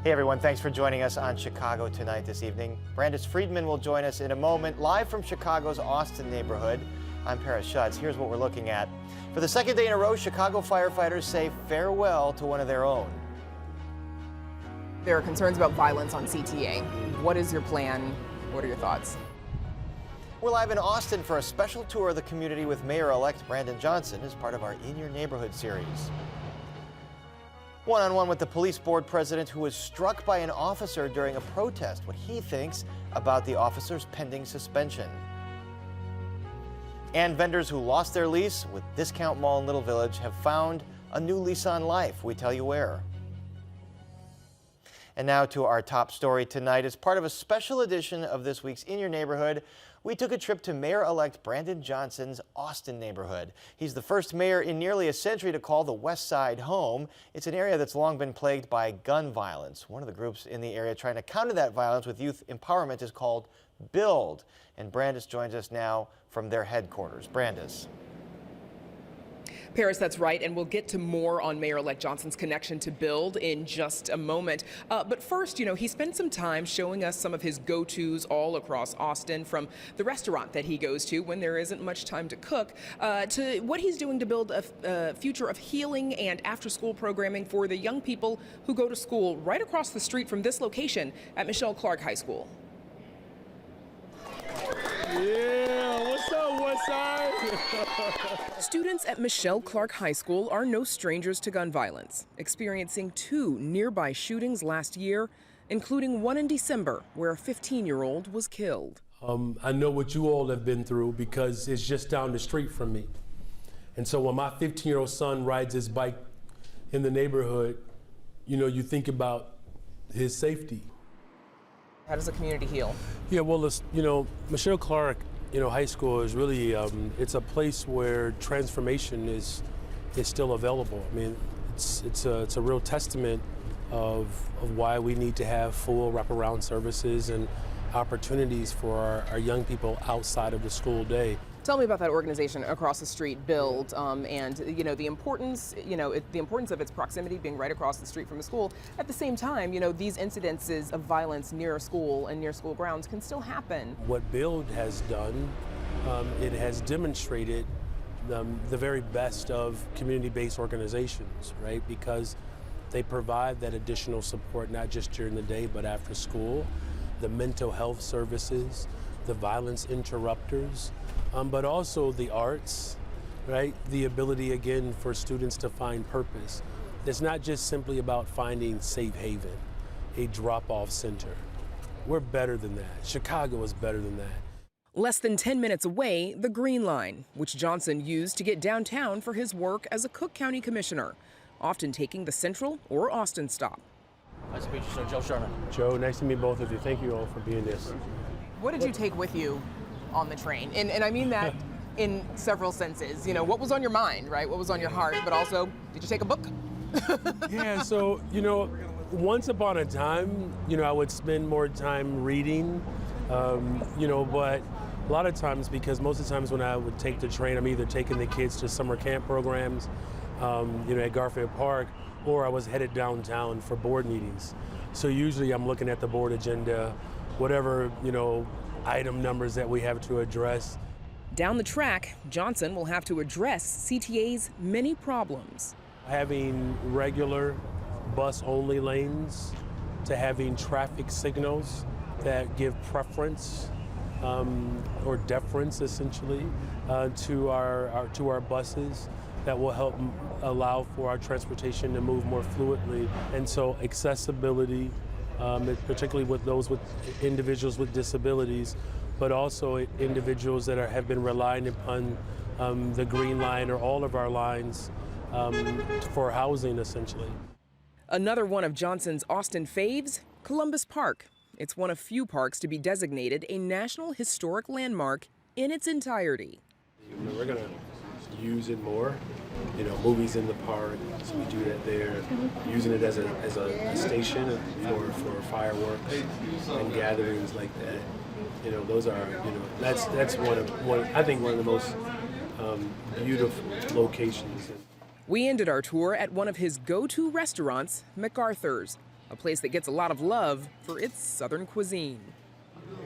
Hey everyone, thanks for joining us on Chicago Tonight this evening. Brandis Friedman will join us in a moment, live from Chicago's Austin neighborhood. I'm Paris Schutz. Here's what we're looking at. For the second day in a row, Chicago firefighters say farewell to one of their own. There are concerns about violence on CTA. What is your plan? What are your thoughts? We're live in Austin for a special tour of the community with Mayor-elect Brandon Johnson as part of our In Your Neighborhood series. One-on-one with the police board president who was struck by an officer during a protest, what he thinks about the officer's pending suspension. And vendors who lost their lease with Discount Mall in Little Village have found a new lease on life. We tell you where. And now to our top story tonight. As part of a special edition of this week's In Your Neighborhood, we took a trip to Mayor-elect Brandon Johnson's Austin neighborhood. He's the first mayor in nearly a century to call the West Side home. It's an area that's long been plagued by gun violence. One of the groups in the area trying to counter that violence with youth empowerment is called Build. And Brandis joins us now from their headquarters. Brandis. Paris, that's right, and we'll get to more on Mayor-elect Johnson's connection to Build in just a moment. But first, he spent some time showing us some of his go-tos all across Austin, from the restaurant that he goes to when there isn't much time to cook, to what he's doing to build a future of healing and after-school programming for the young people who go to school right across the street from this location at Michelle Clark High School. Yeah, what's up, West Side? Students at Michelle Clark High School are no strangers to gun violence, experiencing 2 nearby shootings last year, including one in December where a 15-year-old was killed. I know what you all have been through because it's just down the street from me. And so when my 15-year-old son rides his bike in the neighborhood, you think about his safety. How does the community heal? Yeah, well, Michelle Clark, High School is really, it's a place where transformation is still available. I mean, it's a real testament of why we need to have full wraparound services and opportunities for our young people outside of the school day. Tell me about that organization across the street, Build, and the importance, the importance of its proximity, being right across the street from a school. At the same time, these incidences of violence near a school and near school grounds can still happen. What Build has done, it has demonstrated the very best of community-based organizations, right? Because they provide that additional support not just during the day but after school, the mental health services, the violence interrupters, but also the arts, right? The ability, again, for students to find purpose. It's not just simply about finding safe haven, a drop-off center. We're better than that. Chicago is better than that. Less than 10 minutes away, the Green Line, which Johnson used to get downtown for his work as a Cook County commissioner, often taking the Central or Austin stop. Nice to meet you, sir. Joe Sherman. Joe, nice to meet both of you. Thank you all for being this. What did you take with you on the train? And I mean that in several senses. What was on your mind, right? What was on your heart? But also, did you take a book? Yeah, so, once upon a time, I would spend more time reading, but a lot of times, because most of the times when I would take the train, I'm either taking the kids to summer camp programs, at Garfield Park, or I was headed downtown for board meetings. So usually I'm looking at the board agenda, whatever, item numbers that we have to address. Down the track, Johnson will have to address CTA's many problems. Having regular bus-only lanes, to having traffic signals that give preference or deference, essentially, to our buses, that will help allow for our transportation to move more fluidly. And so accessibility, particularly with individuals with disabilities, but also individuals that have been relying upon the Green Line or all of our lines for housing, essentially. Another one of Johnson's Austin faves, Columbus Park. It's one of few parks to be designated a National Historic Landmark in its entirety. We're going to use it more. Movies in the park, so we do that there. Using it as a station for fireworks and gatherings like that. Those are, that's I think one of the most beautiful locations. We ended our tour at one of his go-to restaurants, MacArthur's. a place that gets a lot of love for its Southern cuisine.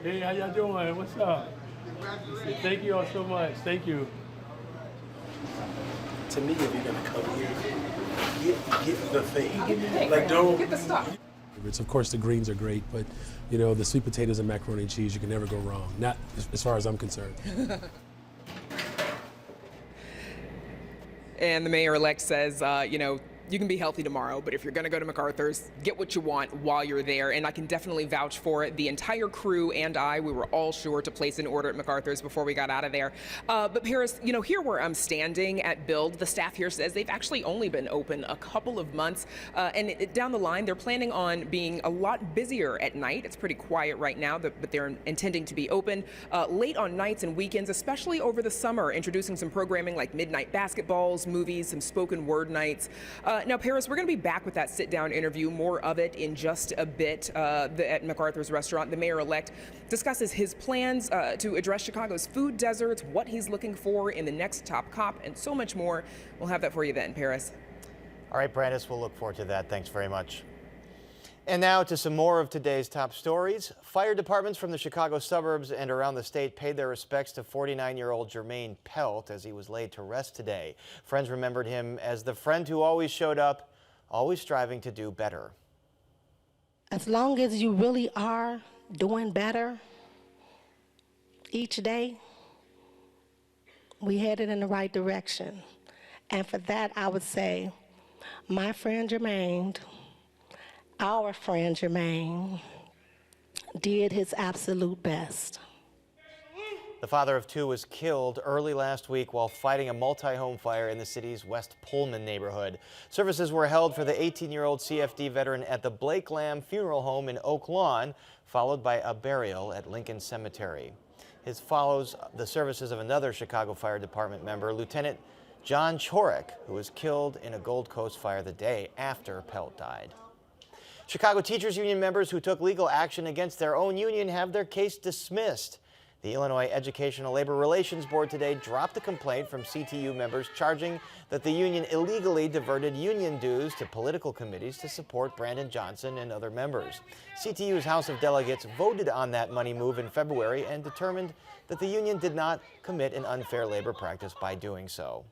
Hey, how y'all doing? What's up? Thank you all so much. Thank you. To me, if you're gonna come here, get the thing. Like, don't get the stuff. Of course, the greens are great, but you know, the sweet potatoes and macaroni and cheese, you can never go wrong. Not as far as I'm concerned. And the mayor-elect says, you can be healthy tomorrow, but if you're going to go to MacArthur's, get what you want while you're there. And I can definitely vouch for it. The entire crew and we were all sure to place an order at MacArthur's before we got out of there. But Paris, here where I'm standing at Build, the staff here says they've actually only been open a couple of months. Down the line, they're planning on being a lot busier at night. It's pretty quiet right now, but they're intending to be open late on nights and weekends, especially over the summer, introducing some programming like midnight basketballs, movies, some spoken word nights. Now, Paris, we're going to be back with that sit-down interview, more of it in just a bit at MacArthur's restaurant. The mayor-elect discusses his plans to address Chicago's food deserts, what he's looking for in the next top cop, and so much more. We'll have that for you then, Paris. All right, Brandis, we'll look forward to that. Thanks very much. And now to some more of today's top stories. Fire departments from the Chicago suburbs and around the state paid their respects to 49-year-old Jermaine Pelt as he was laid to rest today. Friends remembered him as the friend who always showed up, always striving to do better. As long as you really are doing better each day, we headed in the right direction. And for that, I would say, my friend Jermaine, our friend Jermaine, did his absolute best. The father of two was killed early last week while fighting a multi-home fire in the city's West Pullman neighborhood. Services were held for the 18-year-old CFD veteran at the Blake Lamb Funeral Home in Oak Lawn, followed by a burial at Lincoln Cemetery. His follows the services of another Chicago Fire Department member, Lieutenant John Chorek, who was killed in a Gold Coast fire the day after Pelt died. Chicago Teachers Union members who took legal action against their own union have their case dismissed. The Illinois Educational Labor Relations Board today dropped a complaint from CTU members charging that the union illegally diverted union dues to political committees to support Brandon Johnson and other members. CTU's House of Delegates voted on that money move in February and determined that the union did not commit an unfair labor practice by doing so.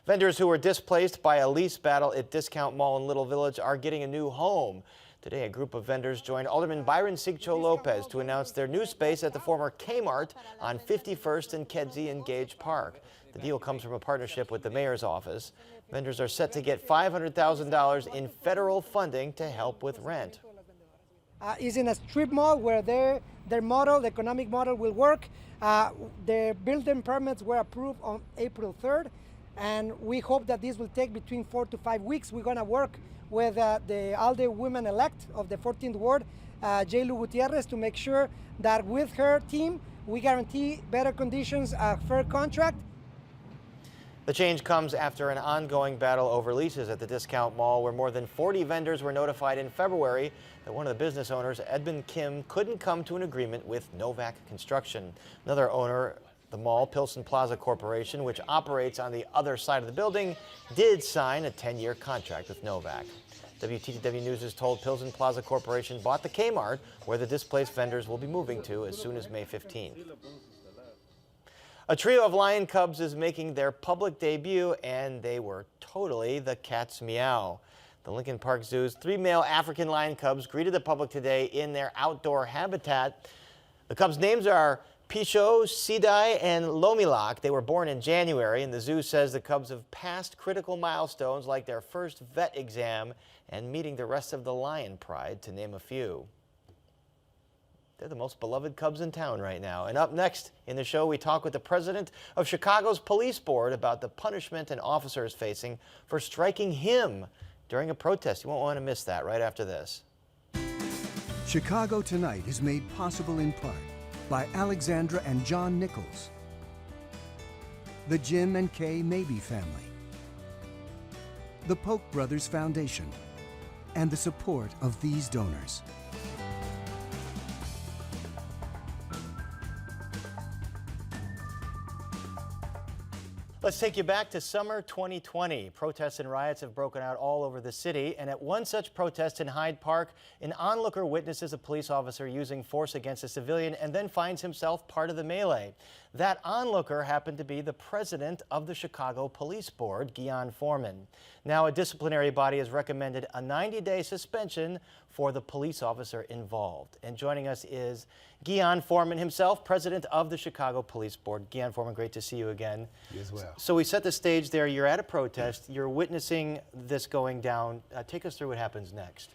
Vendors who were displaced by a lease battle at Discount Mall in Little Village are getting a new home. Today, a group of vendors joined Alderman Byron Sigcho Lopez to announce their new space at the former Kmart on 51st and Kedzie in Gage Park. The deal comes from a partnership with the mayor's office. Vendors are set to get $500,000 in federal funding to help with rent. Is in a strip mall where their model, the economic model, will work. Their building permits were approved on April 3rd. And we hope that this will take between 4 to 5 weeks. We're going to work with the ALDE women-elect of the 14th Ward, J.Lu Gutierrez, to make sure that with her team, we guarantee better conditions, a fair contract. The change comes after an ongoing battle over leases at the Discount Mall, where more than 40 vendors were notified in February that one of the business owners, Edmund Kim, couldn't come to an agreement with Novak Construction. Another owner, the mall, Pilsen Plaza Corporation, which operates on the other side of the building, did sign a 10-year contract with Novak. WTTW News is told Pilsen Plaza Corporation bought the Kmart, where the displaced vendors will be moving to as soon as May 15th. A trio of lion cubs is making their public debut, and they were totally the cat's meow. The Lincoln Park Zoo's 3 male African lion cubs greeted the public today in their outdoor habitat. The cubs' names are Pichot, Sidai, and Lomilak. They were born in January, and the zoo says the cubs have passed critical milestones like their first vet exam and meeting the rest of the lion pride, to name a few. They're the most beloved cubs in town right now. And up next in the show, we talk with the president of Chicago's police board about the punishment an officer is facing for striking him during a protest. You won't want to miss that right after this. Chicago Tonight is made possible in part by Alexandra and John Nichols, the Jim and Kay Mabey family, the Polk Brothers Foundation, and the support of these donors. Let's take you back to summer 2020. Protests and riots have broken out all over the city, and at one such protest in Hyde Park, an onlooker witnesses a police officer using force against a civilian and then finds himself part of the melee. That onlooker happened to be the president of the Chicago Police Board, Gian Foreman. Now, a disciplinary body has recommended a 90-day suspension for the police officer involved. And joining us is Gian Foreman himself, president of the Chicago Police Board. Gian Foreman, great to see you again. You as well. So we set the stage there. You're at a protest. You're witnessing this going down. Take us through what happens next.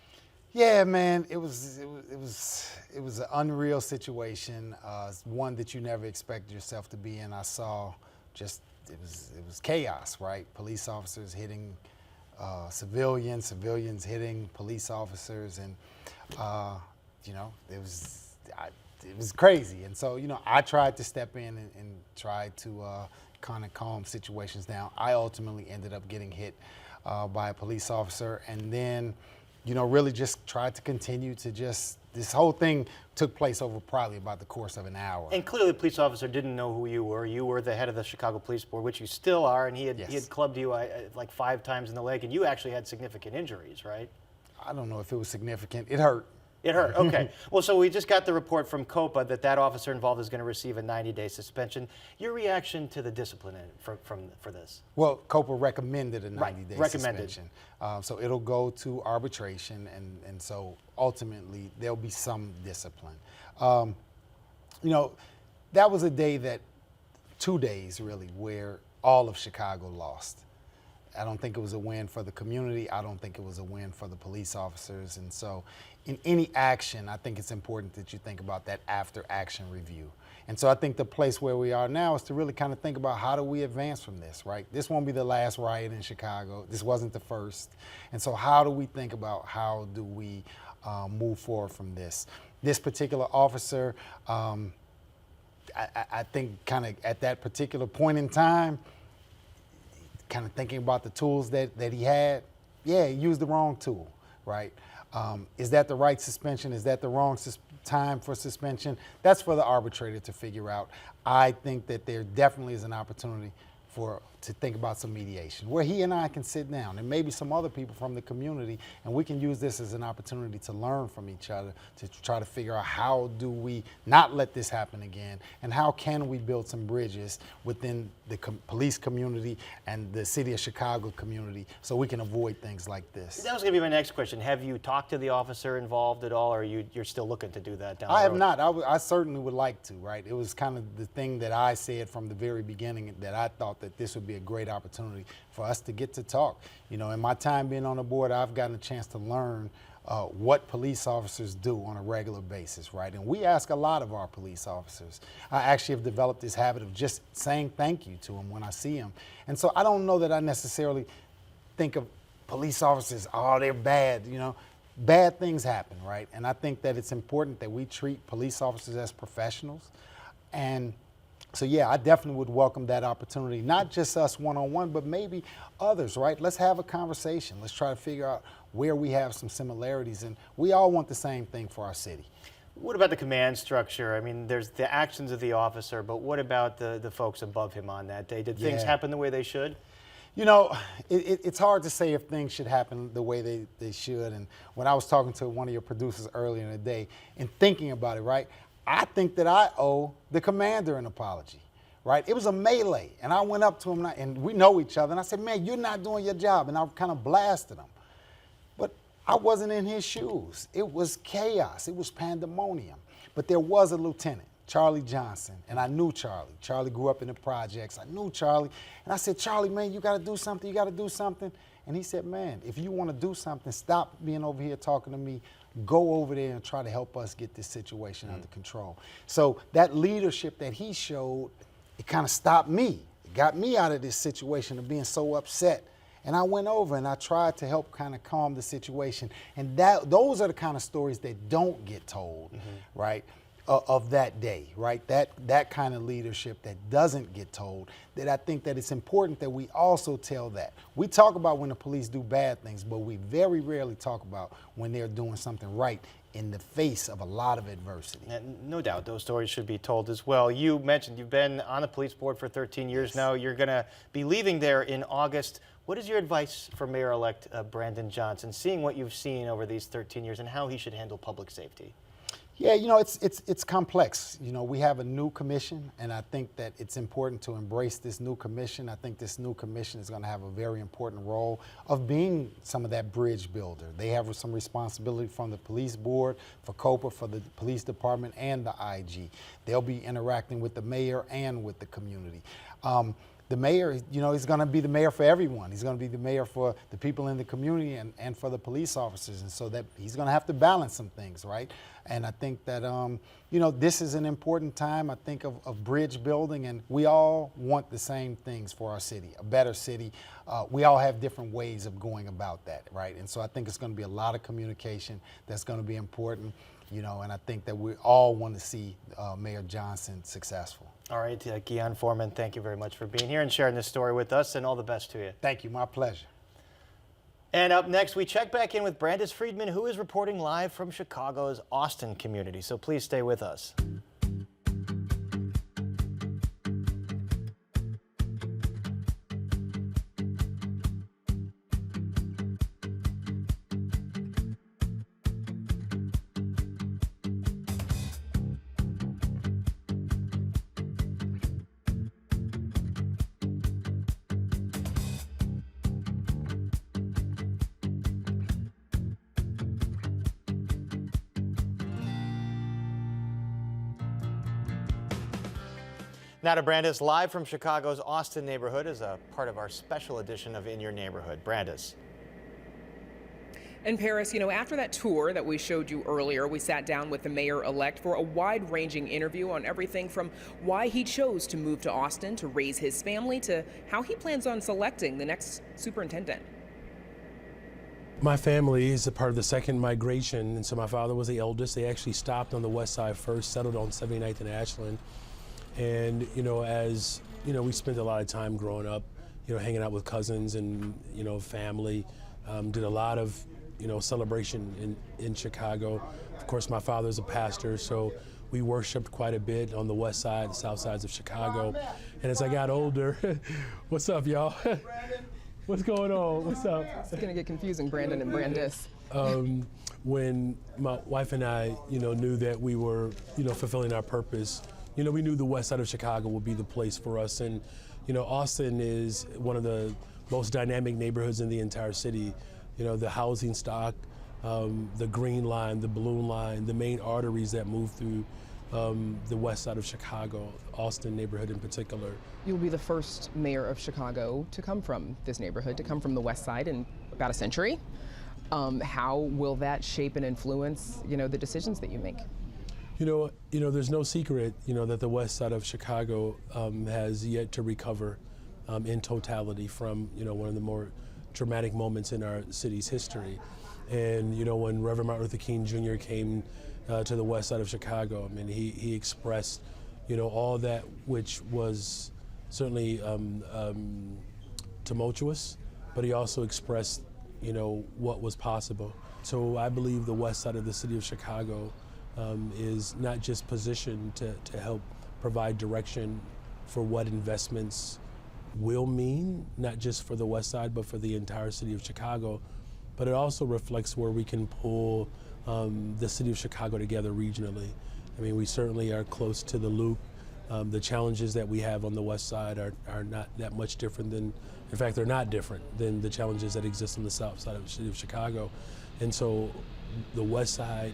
Yeah, man, it was an unreal situation. One that you never expected yourself to be in. I saw just it was chaos, right? Police officers hitting civilians, civilians hitting police officers, and you know, it was crazy. And so, you know, I tried to step in and try to kind of calm situations down. I ultimately ended up getting hit by a police officer, and then, you know, really just tried to continue to this whole thing took place over probably about the course of an hour. And clearly the police officer didn't know who you were. You were the head of the Chicago Police Board, which you still are, and he had clubbed you like 5 times in the leg, and you actually had significant injuries, right? I don't know if it was significant. It hurt. It hurt, okay. Well, so we just got the report from COPA that officer involved is going to receive a 90-day suspension. Your reaction to the discipline for this? Well, COPA recommended a 90-day suspension. So it'll go to arbitration, and so ultimately there'll be some discipline. You know, that was a day 2 days really, where all of Chicago lost. I don't think it was a win for the community. I don't think it was a win for the police officers. And so in any action, I think it's important that you think about that after action review. And so I think the place where we are now is to really kind of think about how do we advance from this, right? This won't be the last riot in Chicago. This wasn't the first. And so how do we think about how do we move forward from this? This particular officer, I think kind of at that particular point in time, kind of thinking about the tools that he had, yeah, he used the wrong tool, right? Is that the right suspension? Is that the wrong time for suspension? That's for the arbitrator to figure out. I think that there definitely is an opportunity to think about some mediation, where he and I can sit down, and maybe some other people from the community, and we can use this as an opportunity to learn from each other, to try to figure out how do we not let this happen again, and how can we build some bridges within the police community and the city of Chicago community so we can avoid things like this. That was going to be my next question. Have you talked to the officer involved at all, or you're still looking to do that down the road? I have not. I certainly would like to, right? It was kind of the thing that I said from the very beginning, that I thought that this would be a great opportunity for us to get to talk. You know, in my time being on the board, I've gotten a chance to learn what police officers do on a regular basis, right? And we ask a lot of our police officers. I actually have developed this habit of just saying thank you to them when I see them. And so I don't know that I necessarily think of police officers, oh, they're bad, you know. Bad things happen, right? And I think that it's important that we treat police officers as professionals. And so, yeah, I definitely would welcome that opportunity, not just us one-on-one, but maybe others, right? Let's have a conversation. Let's try to figure out where we have some similarities, and we all want the same thing for our city. What about the command structure? I mean, there's the actions of the officer, but what about the folks above him on that day? Did things happen the way they should? You know, it's hard to say if things should happen the way they should. And when I was talking to one of your producers earlier in the day and thinking about it, right, I think that I owe the commander an apology, right? It was a melee, and I went up to him, and we know each other, and I said, man, you're not doing your job, and I kind of blasted him. But I wasn't in his shoes. It was chaos. It was pandemonium. But there was a lieutenant, Charlie Johnson, and I knew Charlie. Charlie grew up in the projects. I knew Charlie, and I said, Charlie, man, you got to do something. You got to do something. And he said, man, if you want to do something, stop being over here talking to me. Go over there and try to help us get this situation under control. So that leadership that he showed, it kind of stopped me. It got me out of this situation of being so upset. And I went over and I tried to help kind of calm the situation. And those are the kind of stories that don't get told, right? of that day, right? That kind of leadership that doesn't get told, that I think that it's important that we also tell that. We talk about when the police do bad things, but we very rarely talk about when they're doing something right in the face of a lot of adversity. And no doubt those stories should be told as well. You mentioned you've been on the police board for 13 years now. You're going to be leaving there in August. What is your advice for Mayor-elect Brandon Johnson, seeing what you've seen over these 13 years and how he should handle public safety? Yeah, you know, it's complex. You know, we have a new commission, and I think that it's important to embrace this new commission. I think this new commission is going to have a very important role of being some of that bridge builder. They have some responsibility from the police board, for COPA, for the police department, and the IG. They'll be interacting with the mayor and with the community. The mayor, you know, he's going to be the mayor for everyone. He's going to be the mayor for the people in the community and for the police officers. And so that he's going to have to balance some things, right? And I think that, you know, this is an important time, I think, of bridge building. And we all want the same things for our city, a better city. We all have different ways of going about that, right? And so I think it's going to be a lot of communication that's going to be important, you know, and I think that we all want to see Mayor Johnson successful. All right, Gian Foreman, thank you very much for being here and sharing this story with us, and all the best to you. Thank you, my pleasure. And up next, we check back in with Brandis Friedman, who is reporting live from Chicago's Austin community. So please stay with us. Now to Brandis, live from Chicago's Austin neighborhood as a part of our special edition of In Your Neighborhood. Brandis. And Paris, you know, after that tour that we showed you earlier, we sat down with the mayor-elect for a wide-ranging interview on everything from why he chose to move to Austin to raise his family to how he plans on selecting the next superintendent. My family is a part of the second migration, and so my father was the eldest. They actually stopped on the west side first, settled on 79th and Ashland. And, you know, as, you know, we spent a lot of time growing up, you know, hanging out with cousins and, you know, family. Did a lot of, you know, celebration in Chicago. Of course, my father's a pastor, so we worshiped quite a bit on the west side, the south sides of Chicago. And as I got older, what's up, y'all? What's going on? What's up? It's going to get confusing, Brandon and Brandis. When my wife and I, you know, knew that we were, you know, fulfilling our purpose, you know, we knew the west side of Chicago would be the place for us. And, you know, Austin is one of the most dynamic neighborhoods in the entire city. You know, the housing stock, the Green Line, the Balloon Line, the main arteries that move through the west side of Chicago, Austin neighborhood in particular. You'll be the first mayor of Chicago to come from this neighborhood, to come from the west side in about a century. How will that shape and influence, you know, the decisions that you make? You know, there's no secret, you know, that the west side of Chicago has yet to recover in totality from, you know, one of the more dramatic moments in our city's history. And, you know, when Reverend Martin Luther King Jr. came to the west side of Chicago, I mean, he expressed, you know, all that which was certainly tumultuous, but he also expressed, you know, what was possible. So I believe the west side of the city of Chicago is not just positioned to help provide direction for what investments will mean, not just for the west side, but for the entire city of Chicago. But it also reflects where we can pull the city of Chicago together regionally. I mean, we certainly are close to the loop. The challenges that we have on the west side are not that much different than, in fact, they're not different than the challenges that exist on the south side of the city of Chicago. And so the west side,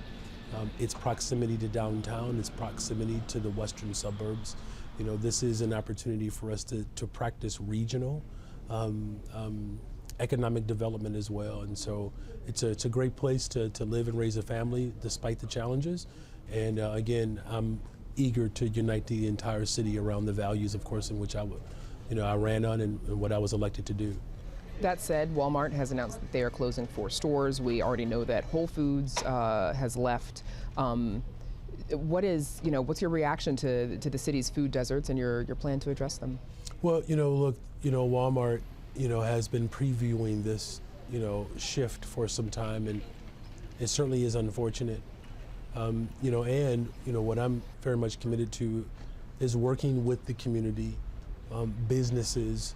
its proximity to downtown, its proximity to the western suburbs, you know, this is an opportunity for us to practice regional economic development as well. And so it's a great place to live and raise a family despite the challenges. And again, I'm eager to unite the entire city around the values, of course, in which I ran on and what I was elected to do. That said, Walmart has announced that they are closing 4 stores. We already know that Whole Foods has left. What's your reaction to the city's food deserts and your plan to address them? Well, look, Walmart, has been previewing this, shift for some time, and it certainly is unfortunate. What I'm very much committed to is working with the community, businesses,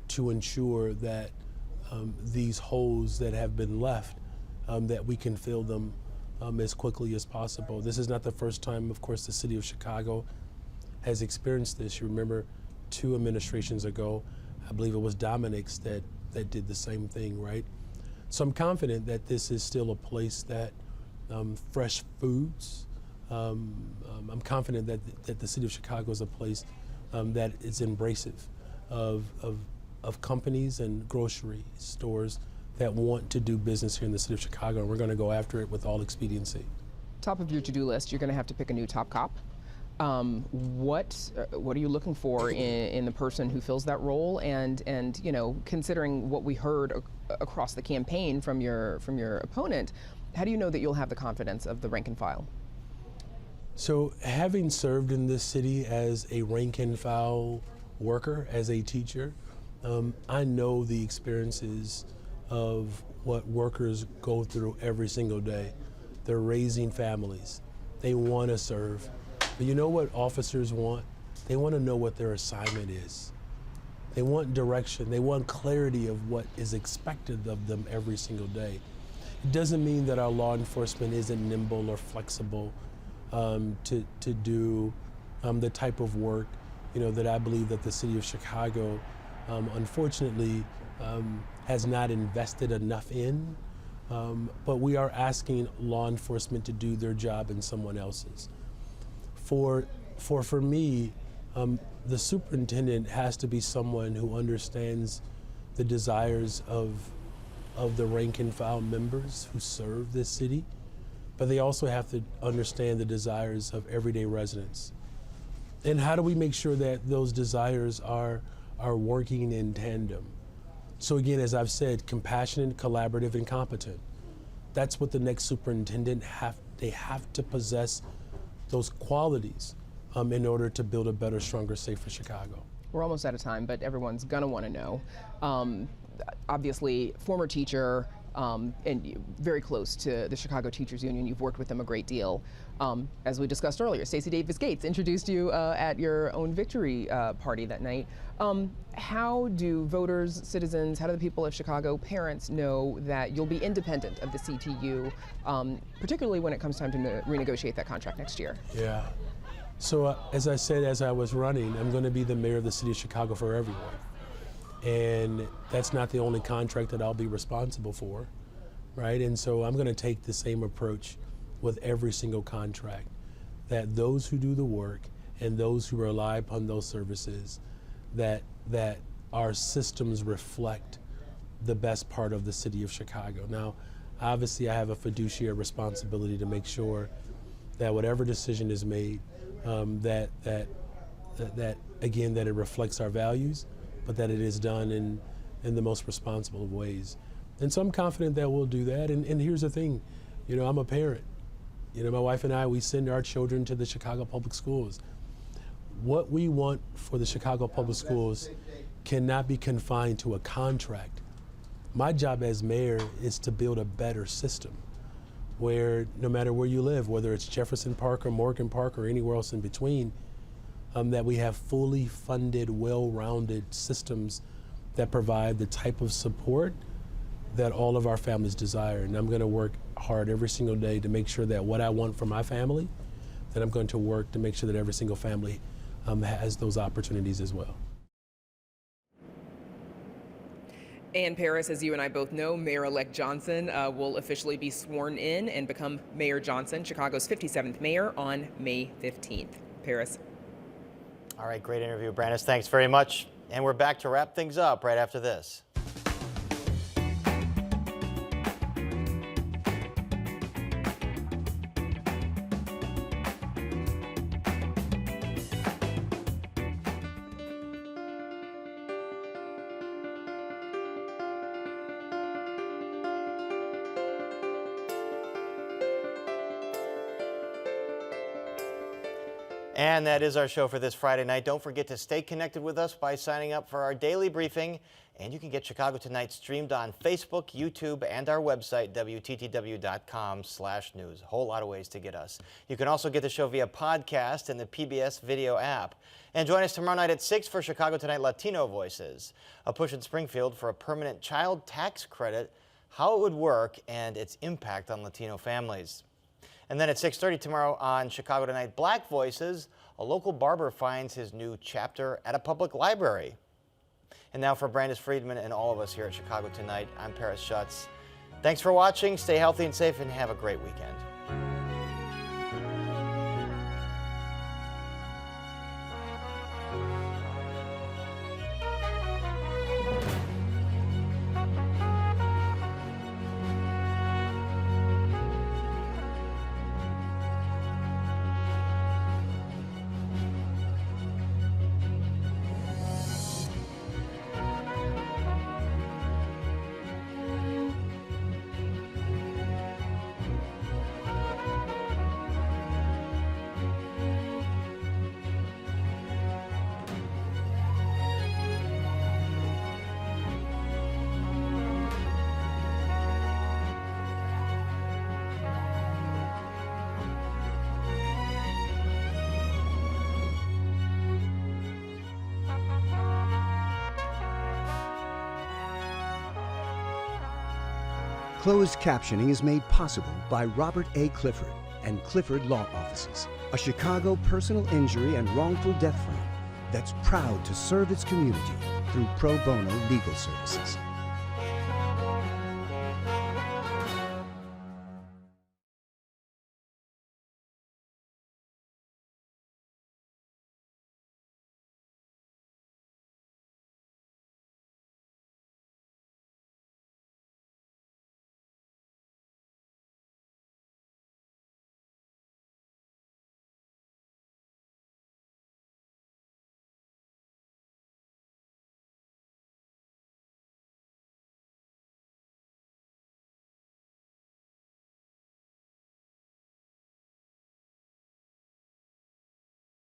to ensure that these holes that have been left, that we can fill them as quickly as possible. This is not the first time, of course, the city of Chicago has experienced this. You remember 2 administrations ago, I believe it was Dominic's that did the same thing, right? So I'm confident that this is still a place that fresh foods. I'm confident that the city of Chicago is a place that is embracive of companies and grocery stores that want to do business here in the city of Chicago, and we're going to go after it with all expediency. Top of your to-do list, you're going to have to pick a new top cop. What are you looking for in the person who fills that role? And considering what we heard across the campaign from your opponent, how do you know that you'll have the confidence of the rank and file? So, having served in this city as a rank and file worker, as a teacher, I know the experiences of what workers go through every single day. They're raising families. They want to serve. But you know what officers want? They want to know what their assignment is. They want direction. They want clarity of what is expected of them every single day. It doesn't mean that our law enforcement isn't nimble or flexible to do the type of work that I believe that the city of Chicago unfortunately has not invested enough in. But we are asking law enforcement to do their job in someone else's. For me, the superintendent has to be someone who understands the desires of the rank and file members who serve this city, but they also have to understand the desires of everyday residents. And how do we make sure that those desires are working in tandem? So again, as I've said, compassionate, collaborative, and competent. That's what the next superintendent they have to possess those qualities in order to build a better, stronger, safer Chicago. We're almost out of time, but everyone's gonna want to know. Obviously, former teacher, and very close to the Chicago Teachers Union. You've worked with them a great deal. As we discussed earlier, Stacey Davis Gates introduced you at your own victory party that night. How do voters, citizens, how do the people of Chicago, parents know that you'll be independent of the CTU, particularly when it comes time to renegotiate that contract next year? Yeah. So as I said, as I was running, I'm going to be the mayor of the city of Chicago for everyone. And that's not the only contract that I'll be responsible for, right? And so I'm going to take the same approach with every single contract, that those who do the work and those who rely upon those services, that our systems reflect the best part of the city of Chicago. Now, obviously I have a fiduciary responsibility to make sure that whatever decision is made, that it reflects our values, but that it is done in the most responsible of ways. And so I'm confident that we'll do that. And here's the thing, I'm a parent. My wife and I, we send our children to the Chicago Public Schools. What we want for the Chicago Public Schools cannot be confined to a contract. My job as mayor is to build a better system where no matter where you live, whether it's Jefferson Park or Morgan Park or anywhere else in between, that we have fully funded, well-rounded systems that provide the type of support that all of our families desire. And I'm going to work hard every single day to make sure that what I want for my family, that I'm going to work to make sure that every single family has those opportunities as well. And Paris, as you and I both know, Mayor-elect Johnson will officially be sworn in and become Mayor Johnson, Chicago's 57th mayor, on May 15th. Paris. All right, great interview, Brandis. Thanks very much. And we're back to wrap things up right after this. And that is our show for this Friday night. Don't forget to stay connected with us by signing up for our daily briefing. And you can get Chicago Tonight streamed on Facebook, YouTube, and our website, WTTW.com/news. A whole lot of ways to get us. You can also get the show via podcast and the PBS video app. And join us tomorrow night at 6 for Chicago Tonight Latino Voices. A push in Springfield for a permanent child tax credit, how it would work, and its impact on Latino families. And then at 6:30 tomorrow on Chicago Tonight Black Voices, a local barber finds his new chapter at a public library. And now for Brandis Friedman and all of us here at Chicago Tonight, I'm Paris Schutz. Thanks for watching. Stay healthy and safe, and have a great weekend. Closed captioning is made possible by Robert A. Clifford and Clifford Law Offices, a Chicago personal injury and wrongful death firm that's proud to serve its community through pro bono legal services.